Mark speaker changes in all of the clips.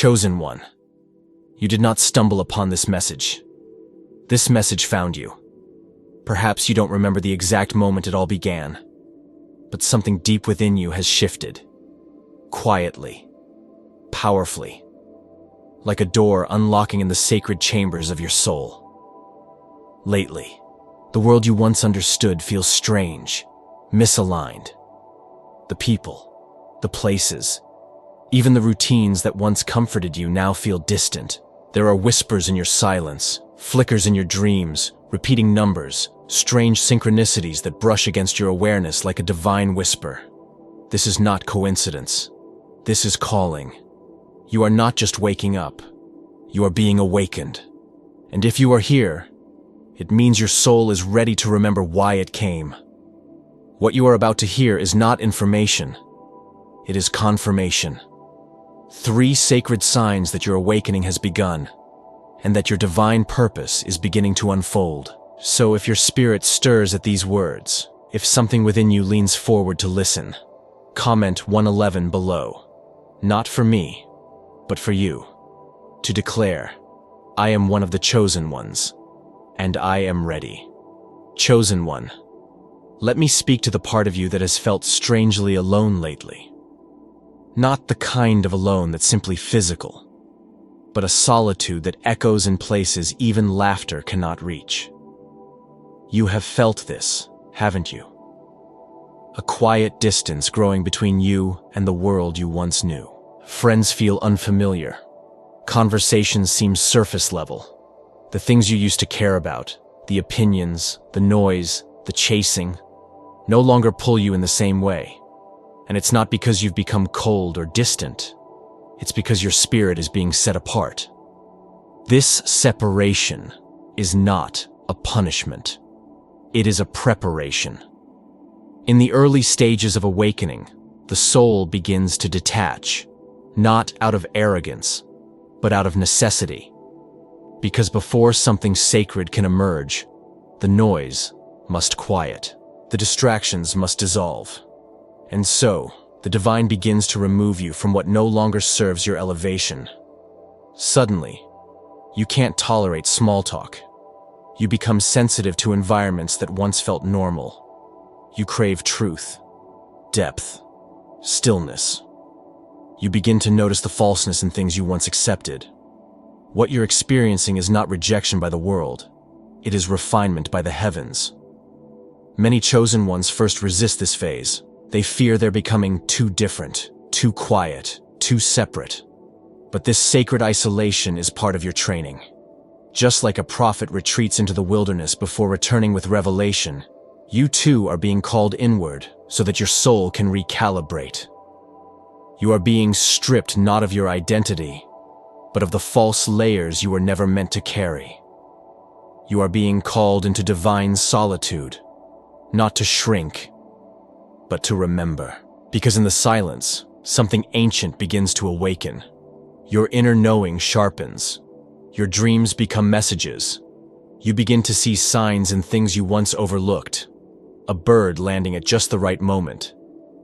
Speaker 1: Chosen one. You did not stumble upon this message. This message found you. Perhaps you don't remember the exact moment it all began, but something deep within you has shifted. Quietly. Powerfully. Like a door unlocking in the sacred chambers of your soul. Lately, the world you once understood feels strange, misaligned. The people, the places, even the routines that once comforted you now feel distant. There are whispers in your silence, flickers in your dreams, repeating numbers, strange synchronicities that brush against your awareness like a divine whisper. This is not coincidence. This is calling. You are not just waking up. You are being awakened. And if you are here, it means your soul is ready to remember why it came. What you are about to hear is not information. It is confirmation. 3 sacred signs that your awakening has begun, and that your divine purpose is beginning to unfold. So if your spirit stirs at these words, if something within you leans forward to listen, comment 111 below. Not for me, but for you. To declare, I am one of the chosen ones, and I am ready. Chosen one, let me speak to the part of you that has felt strangely alone lately. Not the kind of alone that's simply physical, but a solitude that echoes in places even laughter cannot reach. You have felt this, haven't you? A quiet distance growing between you and the world you once knew. Friends feel unfamiliar. Conversations seem surface level. The things you used to care about, the opinions, the noise, the chasing, no longer pull you in the same way. And it's not because you've become cold or distant. It's because your spirit is being set apart. This separation is not a punishment. It is a preparation. In the early stages of awakening, the soul begins to detach, not out of arrogance, but out of necessity. Because before something sacred can emerge, the noise must quiet. The distractions must dissolve. And so, the divine begins to remove you from what no longer serves your elevation. Suddenly, you can't tolerate small talk. You become sensitive to environments that once felt normal. You crave truth, depth, stillness. You begin to notice the falseness in things you once accepted. What you're experiencing is not rejection by the world. It is refinement by the heavens. Many chosen ones first resist this phase. They fear they're becoming too different, too quiet, too separate. But this sacred isolation is part of your training. Just like a prophet retreats into the wilderness before returning with revelation, you too are being called inward so that your soul can recalibrate. You are being stripped not of your identity, but of the false layers you were never meant to carry. You are being called into divine solitude, not to shrink, but to remember. Because in the silence, something ancient begins to awaken. Your inner knowing sharpens. Your dreams become messages. You begin to see signs in things you once overlooked. A bird landing at just the right moment.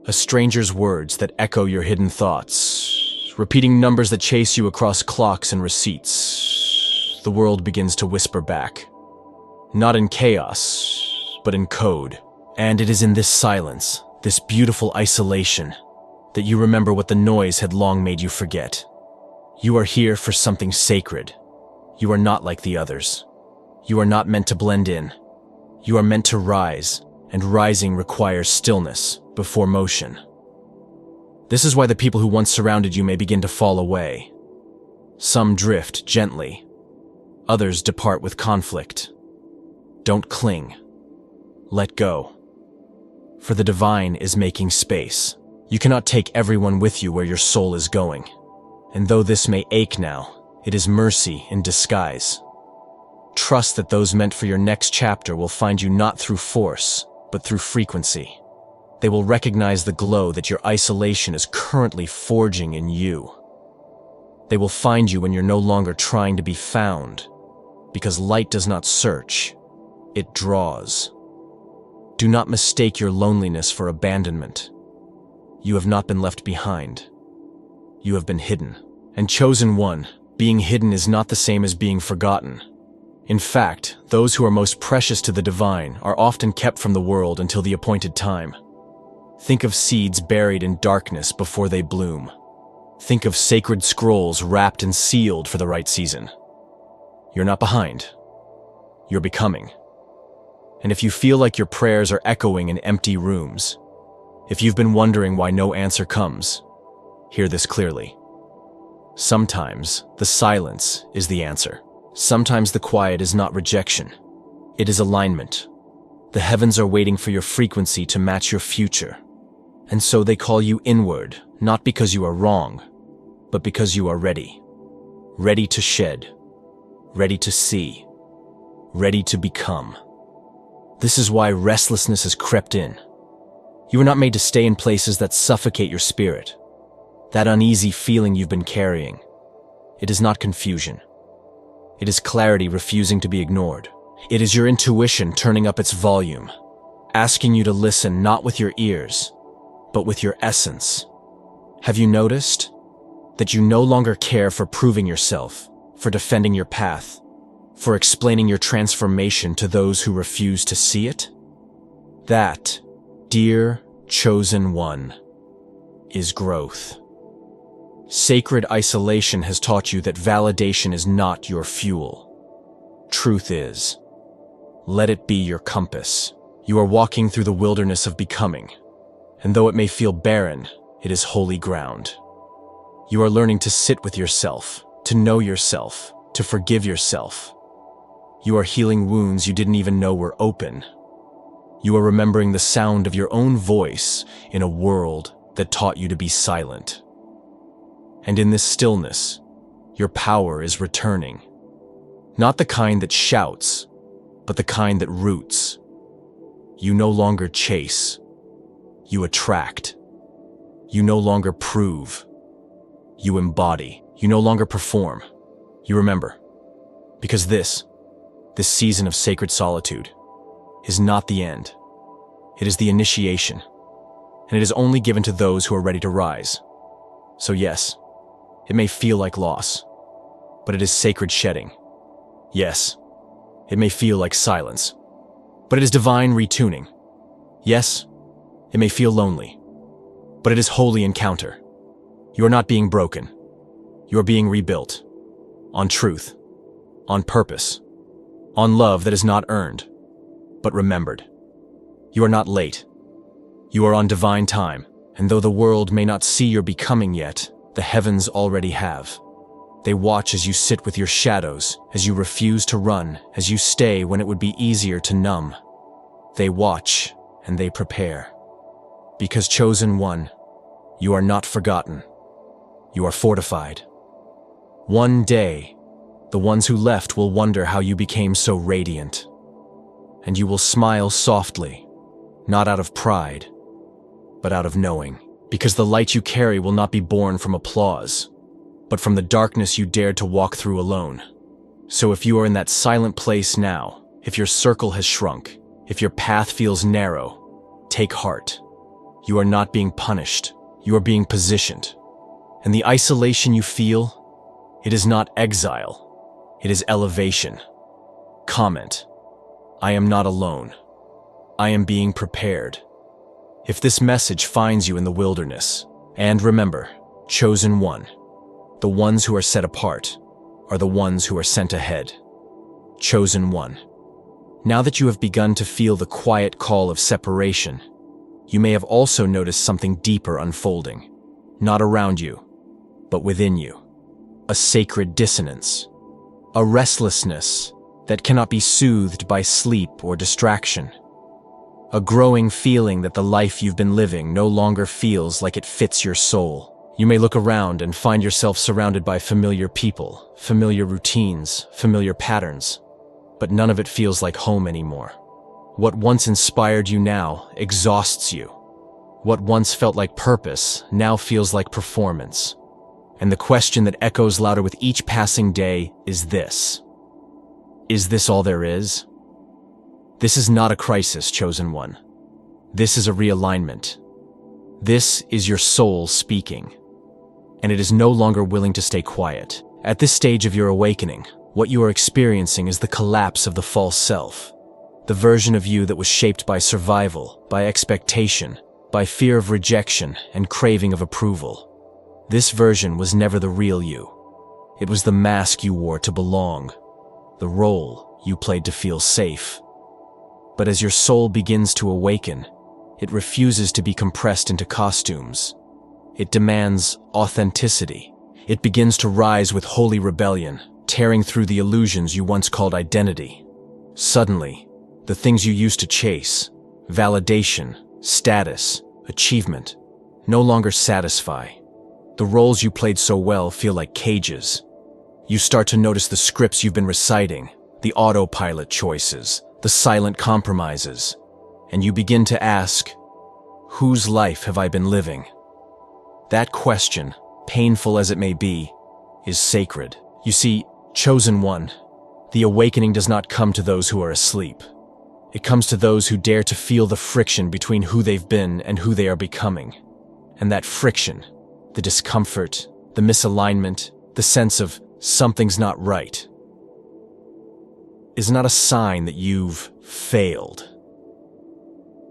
Speaker 1: A stranger's words that echo your hidden thoughts. Repeating numbers that chase you across clocks and receipts. The world begins to whisper back. Not in chaos, but in code. And it is in this silence, this beautiful isolation, that you remember what the noise had long made you forget. You are here for something sacred. You are not like the others. You are not meant to blend in. You are meant to rise, and rising requires stillness before motion. This is why the people who once surrounded you may begin to fall away. Some drift gently. Others depart with conflict. Don't cling. Let go. For the divine is making space. You cannot take everyone with you where your soul is going. And though this may ache now, it is mercy in disguise. Trust that those meant for your next chapter will find you not through force, but through frequency. They will recognize the glow that your isolation is currently forging in you. They will find you when you're no longer trying to be found, because light does not search, it draws. Do not mistake your loneliness for abandonment. You have not been left behind. You have been hidden. And chosen one, being hidden is not the same as being forgotten. In fact, those who are most precious to the divine are often kept from the world until the appointed time. Think of seeds buried in darkness before they bloom. Think of sacred scrolls wrapped and sealed for the right season. You're not behind. You're becoming. And if you feel like your prayers are echoing in empty rooms, if you've been wondering why no answer comes, hear this clearly. Sometimes the silence is the answer. Sometimes the quiet is not rejection. It is alignment. The heavens are waiting for your frequency to match your future. And so they call you inward, not because you are wrong, but because you are ready. Ready to shed. Ready to see. Ready to become. This is why restlessness has crept in. You were not made to stay in places that suffocate your spirit. That uneasy feeling you've been carrying. It is not confusion. It is clarity refusing to be ignored. It is your intuition turning up its volume, asking you to listen not with your ears, but with your essence. Have you noticed that you no longer care for proving yourself, for defending your path, for explaining your transformation to those who refuse to see it? That, dear chosen one, is growth. Sacred isolation has taught you that validation is not your fuel. Truth is. Let it be your compass. You are walking through the wilderness of becoming, and though it may feel barren, it is holy ground. You are learning to sit with yourself, to know yourself, to forgive yourself. You are healing wounds you didn't even know were open. You are remembering the sound of your own voice in a world that taught you to be silent. And in this stillness, your power is returning. Not the kind that shouts, but the kind that roots. You no longer chase. You attract. You no longer prove. You embody. You no longer perform. You remember. Because this season of sacred solitude, is not the end. It is the initiation, and it is only given to those who are ready to rise. So yes, it may feel like loss, but it is sacred shedding. Yes, it may feel like silence, but it is divine retuning. Yes, it may feel lonely, but it is holy encounter. You are not being broken. You are being rebuilt. On truth. On purpose. On love that is not earned, but remembered. You are not late. You are on divine time, and though the world may not see your becoming yet, the heavens already have. They watch as you sit with your shadows, as you refuse to run, as you stay when it would be easier to numb. They watch, and they prepare. Because chosen one, you are not forgotten. You are fortified. One day, the ones who left will wonder how you became so radiant. And you will smile softly, not out of pride, but out of knowing. Because the light you carry will not be born from applause, but from the darkness you dared to walk through alone. So if you are in that silent place now, if your circle has shrunk, if your path feels narrow, take heart. You are not being punished. You are being positioned. And the isolation you feel, it is not exile. It is elevation. Comment. I am not alone. I am being prepared. If this message finds you in the wilderness, and remember, chosen one, the ones who are set apart are the ones who are sent ahead. Chosen one. Now that you have begun to feel the quiet call of separation, you may have also noticed something deeper unfolding, not around you, but within you. A sacred dissonance. A restlessness that cannot be soothed by sleep or distraction. A growing feeling that the life you've been living no longer feels like it fits your soul. You may look around and find yourself surrounded by familiar people, familiar routines, familiar patterns, but none of it feels like home anymore. What once inspired you now exhausts you. What once felt like purpose now feels like performance. And the question that echoes louder with each passing day is this. Is this all there is? This is not a crisis, chosen one. This is a realignment. This is your soul speaking. and it is no longer willing to stay quiet. At this stage of your awakening, what you are experiencing is the collapse of the false self, the version of you that was shaped by survival, by expectation, by fear of rejection and craving of approval. This version was never the real you. It was the mask you wore to belong, the role you played to feel safe. But as your soul begins to awaken, it refuses to be compressed into costumes. It demands authenticity. It begins to rise with holy rebellion, tearing through the illusions you once called identity. Suddenly, the things you used to chase, validation, status, achievement, no longer satisfy. The roles you played so well feel like cages. You start to notice the scripts you've been reciting, the autopilot choices, the silent compromises, and you begin to ask, whose life have I been living? That question, painful as it may be, is sacred. You see, chosen one, the awakening does not come to those who are asleep. It comes to those who dare to feel the friction between who they've been and who they are becoming. And that friction, the discomfort, the misalignment, the sense of something's not right, is not a sign that you've failed.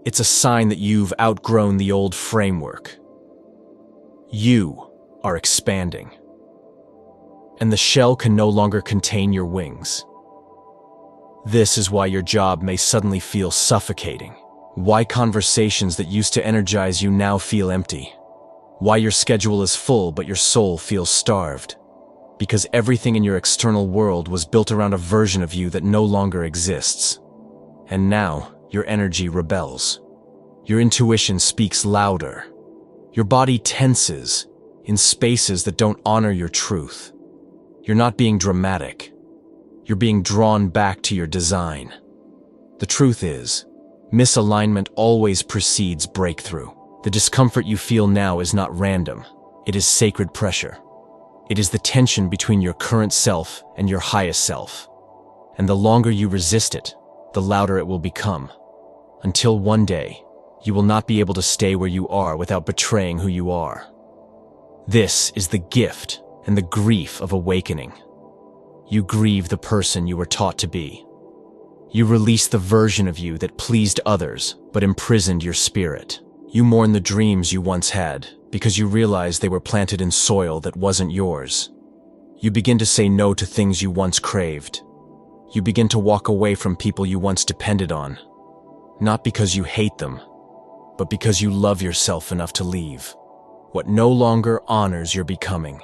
Speaker 1: It's a sign that you've outgrown the old framework. You are expanding, and the shell can no longer contain your wings. This is why your job may suddenly feel suffocating, why conversations that used to energize you now feel empty, why your schedule is full but your soul feels starved, because everything in your external world was built around a version of you that no longer exists. And now, your energy rebels. Your intuition speaks louder. Your body tenses in spaces that don't honor your truth. You're not being dramatic. You're being drawn back to your design. The truth is, misalignment always precedes breakthrough. The discomfort you feel now is not random. It is sacred pressure. It is the tension between your current self and your highest self. And the longer you resist it, the louder it will become. Until one day, you will not be able to stay where you are without betraying who you are. This is the gift and the grief of awakening. You grieve the person you were taught to be. You release the version of you that pleased others but imprisoned your spirit. You mourn the dreams you once had because you realize they were planted in soil that wasn't yours. You begin to say no to things you once craved. You begin to walk away from people you once depended on, not because you hate them, but because you love yourself enough to leave what no longer honors your becoming.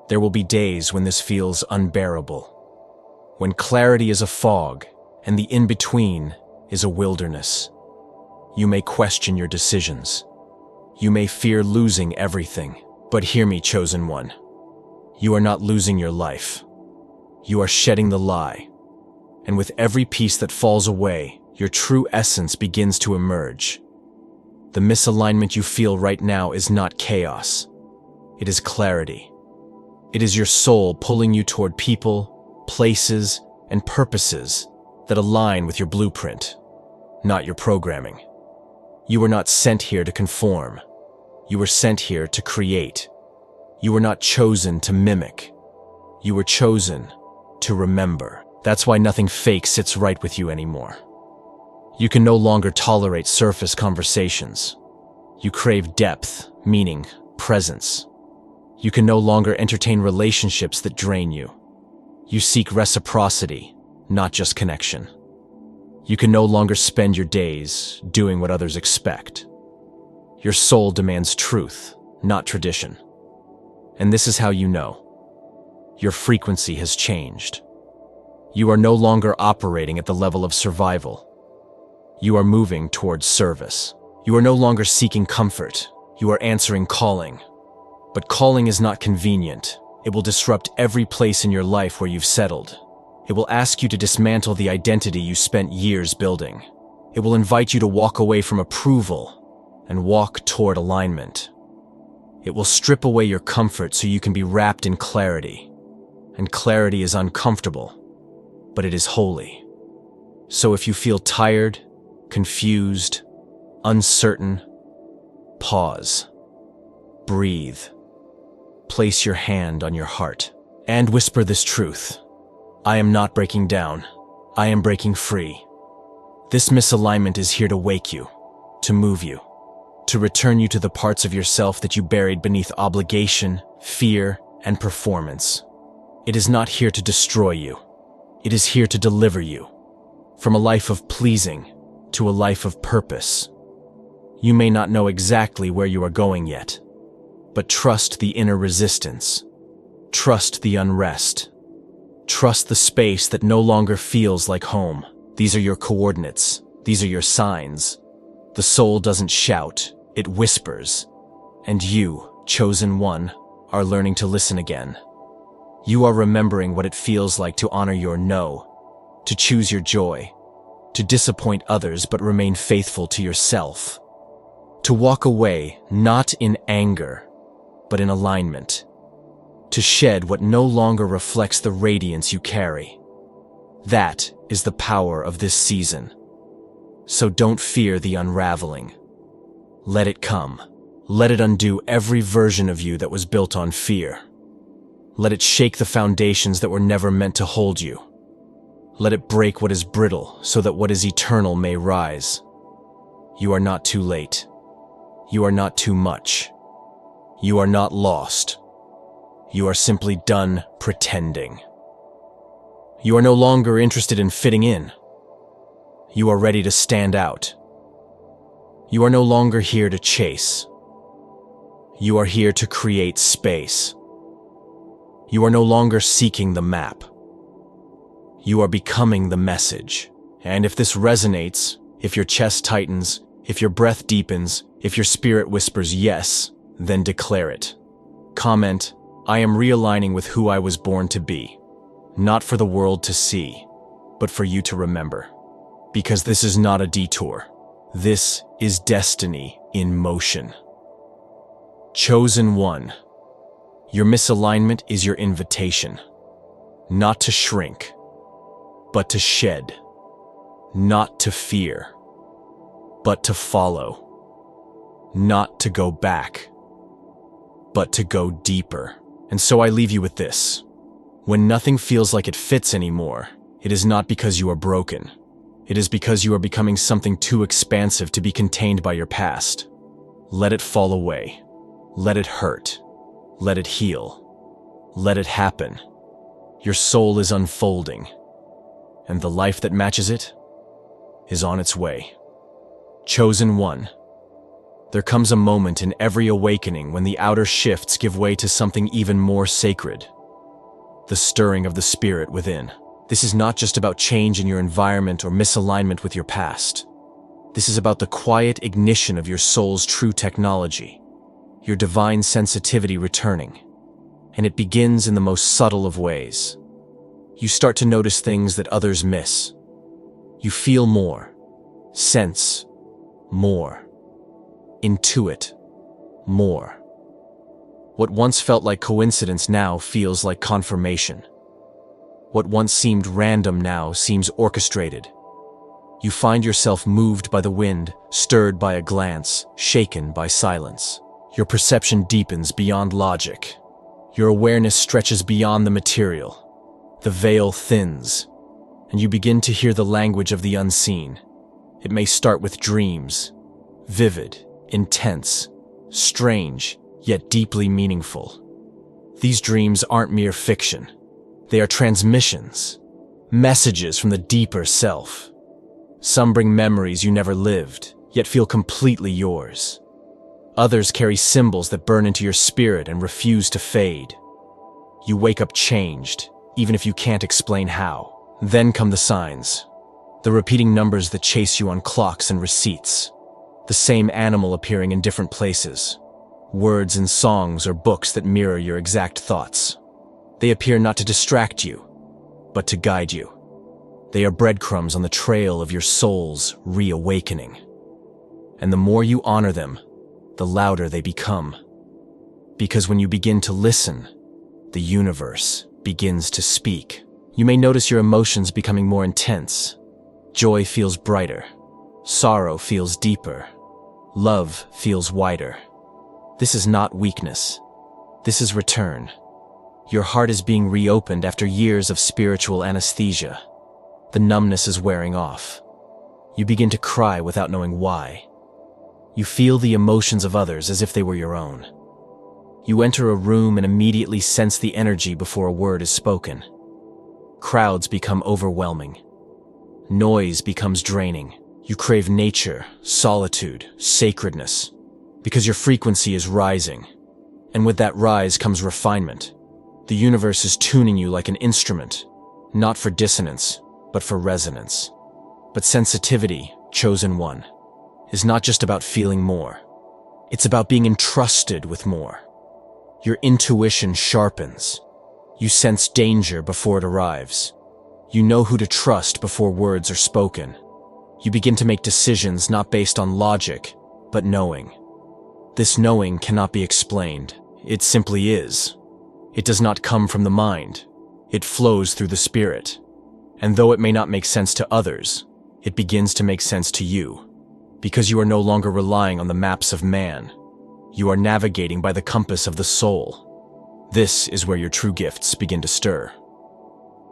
Speaker 1: There will be days when this feels unbearable, when clarity is a fog and the in-between is a wilderness. You may question your decisions. You may fear losing everything, but hear me, chosen one. You are not losing your life. You are shedding the lie. And with every piece that falls away, your true essence begins to emerge. The misalignment you feel right now is not chaos. It is clarity. It is your soul pulling you toward people, places, and purposes that align with your blueprint, not your programming. You were not sent here to conform. You were sent here to create. You were not chosen to mimic. You were chosen to remember. That's why nothing fake sits right with you anymore. You can no longer tolerate surface conversations. You crave depth, meaning, presence. You can no longer entertain relationships that drain you. You seek reciprocity, not just connection. You can no longer spend your days doing what others expect. Your soul demands truth, not tradition. And this is how you know. Your frequency has changed. You are no longer operating at the level of survival. You are moving towards service. You are no longer seeking comfort. You are answering calling. But calling is not convenient. It will disrupt every place in your life where you've settled. It will ask you to dismantle the identity you spent years building. It will invite you to walk away from approval and walk toward alignment. It will strip away your comfort so you can be wrapped in clarity. And clarity is uncomfortable, but it is holy. So if you feel tired, confused, uncertain, pause, breathe, place your hand on your heart and whisper this truth. I am not breaking down. I am breaking free. This misalignment is here to wake you, to move you, to return you to the parts of yourself that you buried beneath obligation, fear, and performance. It is not here to destroy you. It is here to deliver you from a life of pleasing to a life of purpose. You may not know exactly where you are going yet, but trust the inner resistance. Trust the unrest. Trust the space that no longer feels like home. These are your coordinates. These are your signs. The soul doesn't shout, it whispers. And you, chosen one, are learning to listen again. You are remembering what it feels like to honor your no, to choose your joy, to disappoint others but remain faithful to yourself. To walk away, not in anger, but in alignment. To shed what no longer reflects the radiance you carry. That is the power of this season. So don't fear the unraveling. Let it come. Let it undo every version of you that was built on fear. Let it shake the foundations that were never meant to hold you. Let it break what is brittle so that what is eternal may rise. You are not too late. You are not too much. You are not lost. You are simply done pretending. You are no longer interested in fitting in. You are ready to stand out. You are no longer here to chase. You are here to create space. You are no longer seeking the map. You are becoming the message. And if this resonates, if your chest tightens, if your breath deepens, if your spirit whispers yes, then declare it. Comment, I am realigning with who I was born to be. Not for the world to see, but for you to remember. Because this is not a detour. This is destiny in motion. Chosen one. Your misalignment is your invitation. Not to shrink, but to shed. Not to fear, but to follow. Not to go back, but to go deeper. And so I leave you with this. When nothing feels like it fits anymore, it is not because you are broken. It is because you are becoming something too expansive to be contained by your past. Let it fall away. Let it hurt. Let it heal. Let it happen. Your soul is unfolding, and the life that matches it is on its way. Chosen one. There comes a moment in every awakening when the outer shifts give way to something even more sacred. The stirring of the spirit within. This is not just about change in your environment or misalignment with your past. This is about the quiet ignition of your soul's true technology, your divine sensitivity returning. And it begins in the most subtle of ways. You start to notice things that others miss. You feel more, sense more, intuit more. What once felt like coincidence now feels like confirmation. What once seemed random now seems orchestrated. You find yourself moved by the wind, stirred by a glance, shaken by silence. Your perception deepens beyond logic. Your awareness stretches beyond the material. The veil thins, and you begin to hear the language of the unseen. It may start with dreams, vivid, intense, strange, yet deeply meaningful. These dreams aren't mere fiction. They are transmissions, messages from the deeper self. Some bring memories you never lived, yet feel completely yours. Others carry symbols that burn into your spirit and refuse to fade. You wake up changed, even if you can't explain how. Then come the signs, the repeating numbers that chase you on clocks and receipts, the same animal appearing in different places, words and songs or books that mirror your exact thoughts. They appear not to distract you, but to guide you. They are breadcrumbs on the trail of your soul's reawakening. And the more you honor them, the louder they become. Because when you begin to listen, the universe begins to speak. You may notice your emotions becoming more intense. Joy feels brighter. Sorrow feels deeper. Love feels wider. This is not weakness. This is return. Your heart is being reopened after years of spiritual anesthesia. The numbness is wearing off. You begin to cry without knowing why. You feel the emotions of others as if they were your own. You enter a room and immediately sense the energy before a word is spoken. Crowds become overwhelming. Noise becomes draining. You crave nature, solitude, sacredness, because your frequency is rising. And with that rise comes refinement. The universe is tuning you like an instrument, not for dissonance, but for resonance. But sensitivity, chosen one, is not just about feeling more. It's about being entrusted with more. Your intuition sharpens. You sense danger before it arrives. You know who to trust before words are spoken. You begin to make decisions not based on logic, but knowing. This knowing cannot be explained. It simply is. It does not come from the mind. It flows through the spirit. And though it may not make sense to others, it begins to make sense to you. Because you are no longer relying on the maps of man. You are navigating by the compass of the soul. This is where your true gifts begin to stir.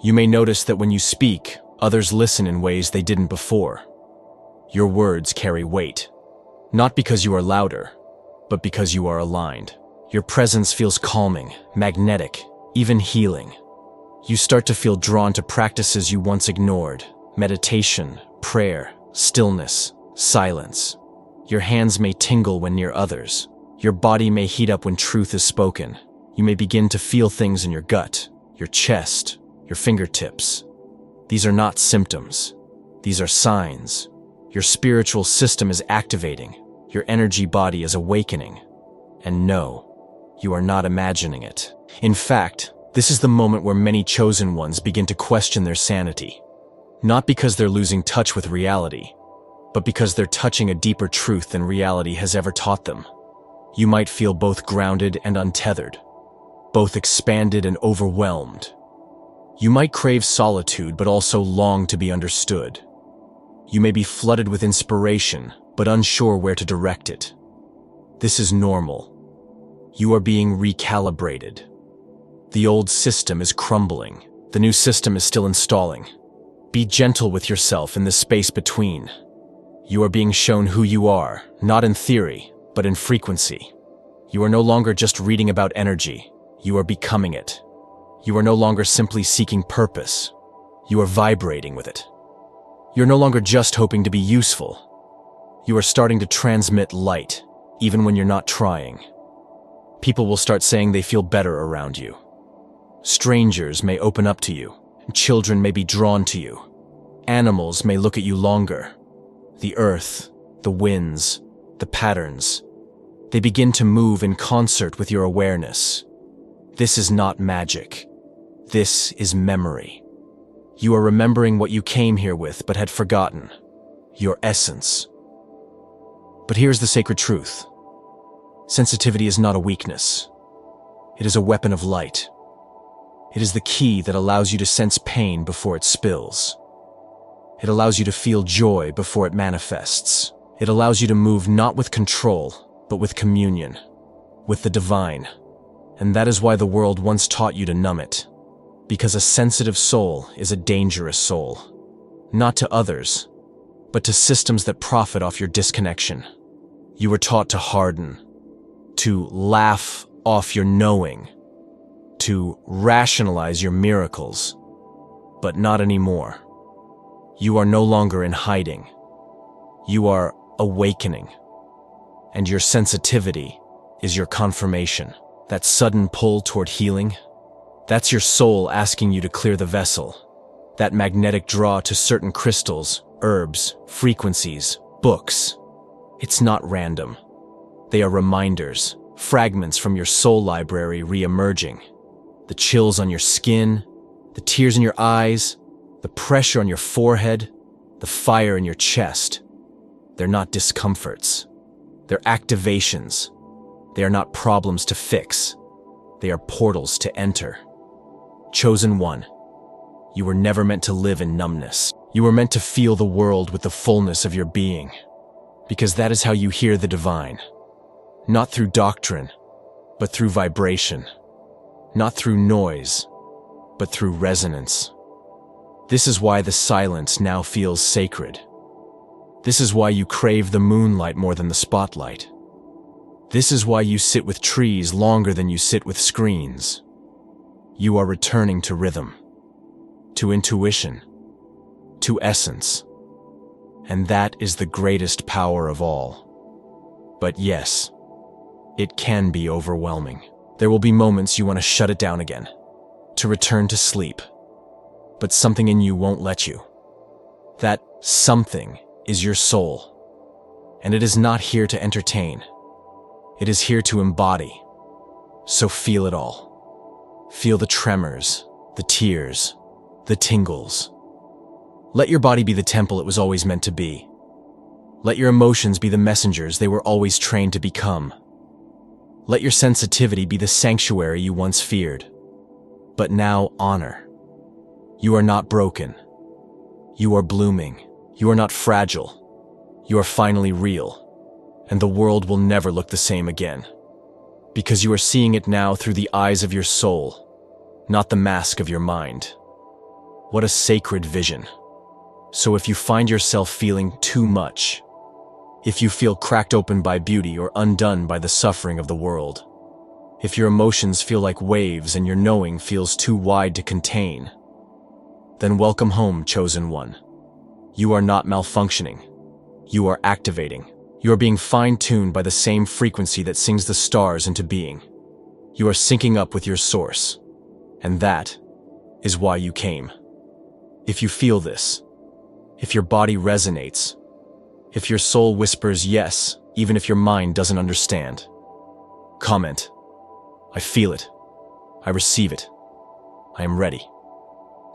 Speaker 1: You may notice that when you speak, others listen in ways they didn't before. Your words carry weight. Not because you are louder, but because you are aligned. Your presence feels calming, magnetic, even healing. You start to feel drawn to practices you once ignored: meditation, prayer, stillness, silence. Your hands may tingle when near others. Your body may heat up when truth is spoken. You may begin to feel things in your gut, your chest, your fingertips. These are not symptoms. These are signs. Your spiritual system is activating. Your energy body is awakening. And no, you are not imagining it. In fact, this is the moment where many chosen ones begin to question their sanity. Not because they're losing touch with reality, but because they're touching a deeper truth than reality has ever taught them. You might feel both grounded and untethered, both expanded and overwhelmed. You might crave solitude but also long to be understood. You may be flooded with inspiration but unsure where to direct it. This is normal. You are being recalibrated. The old system is crumbling. The new system is still installing. Be gentle with yourself in the space between. You are being shown who you are, not in theory, but in frequency. You are no longer just reading about energy. You are becoming it. You are no longer simply seeking purpose. You are vibrating with it. You're no longer just hoping to be useful. You are starting to transmit light, even when you're not trying. People will start saying they feel better around you. Strangers may open up to you. Children may be drawn to you. Animals may look at you longer. The earth, the winds, the patterns, they begin to move in concert with your awareness. This is not magic. This is memory. You are remembering what you came here with but had forgotten. Your essence. But here's the sacred truth. Sensitivity is not a weakness. It is a weapon of light. It is the key that allows you to sense pain before it spills. It allows you to feel joy before it manifests. It allows you to move not with control, but with communion, with the divine. And that is why the world once taught you to numb it. Because a sensitive soul is a dangerous soul. Not to others, but to systems that profit off your disconnection. You were taught to harden, to laugh off your knowing, to rationalize your miracles, but not anymore. You are no longer in hiding. You are awakening. And your sensitivity is your confirmation. That sudden pull toward healing, that's your soul asking you to clear the vessel. That magnetic draw to certain crystals, herbs, frequencies, books. It's not random. They are reminders, fragments from your soul library re-emerging. The chills on your skin, the tears in your eyes, the pressure on your forehead, the fire in your chest. They're not discomforts. They're activations. They are not problems to fix. They are portals to enter. Chosen one, you were never meant to live in numbness. You were meant to feel the world with the fullness of your being. Because that is how you hear the divine. Not through doctrine, but through vibration. Not through noise, but through resonance. This is why the silence now feels sacred. This is why you crave the moonlight more than the spotlight. This is why you sit with trees longer than you sit with screens. You are returning to rhythm, to intuition, to essence. And that is the greatest power of all. But yes, it can be overwhelming. There will be moments you want to shut it down again, to return to sleep. But something in you won't let you. That something is your soul. And it is not here to entertain. It is here to embody. So feel it all. Feel the tremors, the tears, the tingles. Let your body be the temple it was always meant to be. Let your emotions be the messengers they were always trained to become. Let your sensitivity be the sanctuary you once feared. But now honor. You are not broken. You are blooming. You are not fragile. You are finally real. And the world will never look the same again. Because you are seeing it now through the eyes of your soul, not the mask of your mind. What a sacred vision. So if you find yourself feeling too much, if you feel cracked open by beauty or undone by the suffering of the world, if your emotions feel like waves and your knowing feels too wide to contain, then welcome home, chosen one. You are not malfunctioning. You are activating. You are being fine-tuned by the same frequency that sings the stars into being. You are syncing up with your source. And that is why you came. If you feel this, if your body resonates, if your soul whispers yes, even if your mind doesn't understand, comment. I feel it. I receive it. I am ready.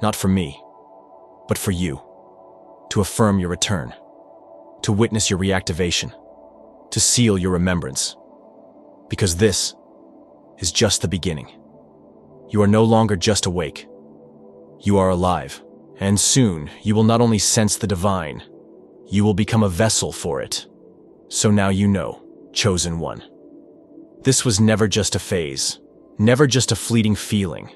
Speaker 1: Not for me, but for you. To affirm your return. To witness your reactivation. To seal your remembrance. Because this is just the beginning. You are no longer just awake. You are alive. And soon, you will not only sense the divine, you will become a vessel for it. So now you know, chosen one. This was never just a phase, never just a fleeting feeling.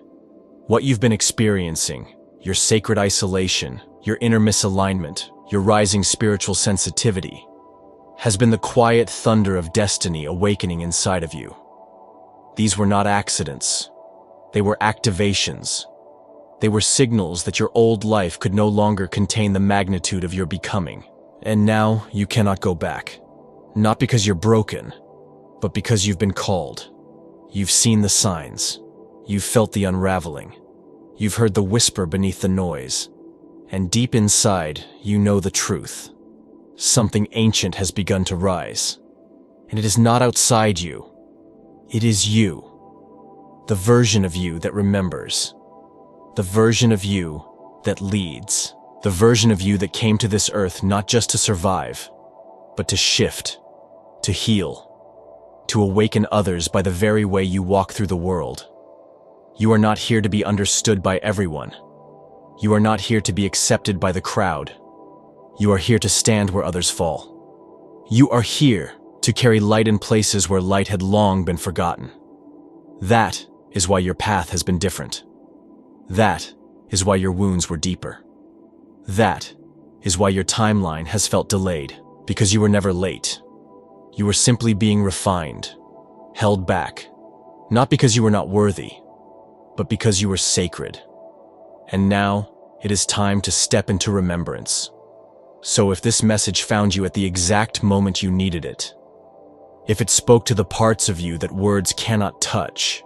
Speaker 1: What you've been experiencing, your sacred isolation, your inner misalignment, your rising spiritual sensitivity, has been the quiet thunder of destiny awakening inside of you. These were not accidents. They were activations. They were signals that your old life could no longer contain the magnitude of your becoming. And now you cannot go back. Not because you're broken, but because you've been called. You've seen the signs. You've felt the unraveling. You've heard the whisper beneath the noise. And deep inside, you know the truth. Something ancient has begun to rise. And it is not outside you. It is you. The version of you that remembers. The version of you that leads. The version of you that came to this earth not just to survive, but to shift, to heal, to awaken others by the very way you walk through the world. You are not here to be understood by everyone. You are not here to be accepted by the crowd. You are here to stand where others fall. You are here to carry light in places where light had long been forgotten. That is why your path has been different. That is why your wounds were deeper. That is why your timeline has felt delayed, because you were never late. You were simply being refined, held back, not because you were not worthy, but because you were sacred. And now, it is time to step into remembrance. So if this message found you at the exact moment you needed it, if it spoke to the parts of you that words cannot touch,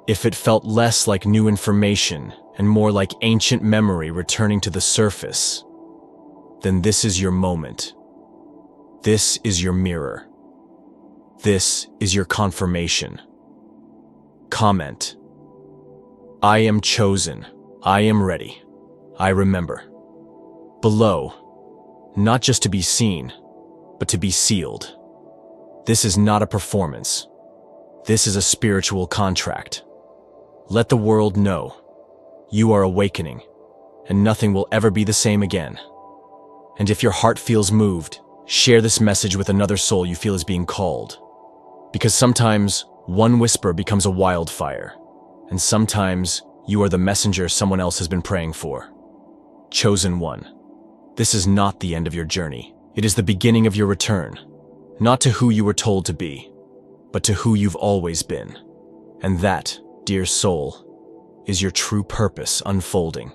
Speaker 1: if it felt less like new information and more like ancient memory returning to the surface, then this is your moment. This is your mirror. This is your confirmation. Comment. I am chosen. I am ready. I remember. Below, not just to be seen, but to be sealed. This is not a performance. This is a spiritual contract. Let the world know. You are awakening, and nothing will ever be the same again. And if your heart feels moved, share this message with another soul you feel is being called. Because sometimes, One whisper becomes a wildfire, and sometimes you are the messenger someone else has been praying for. Chosen one. This is not the end of your journey. It is the beginning of your return, not to who you were told to be, but to who you've always been. And that, dear soul, is your true purpose unfolding.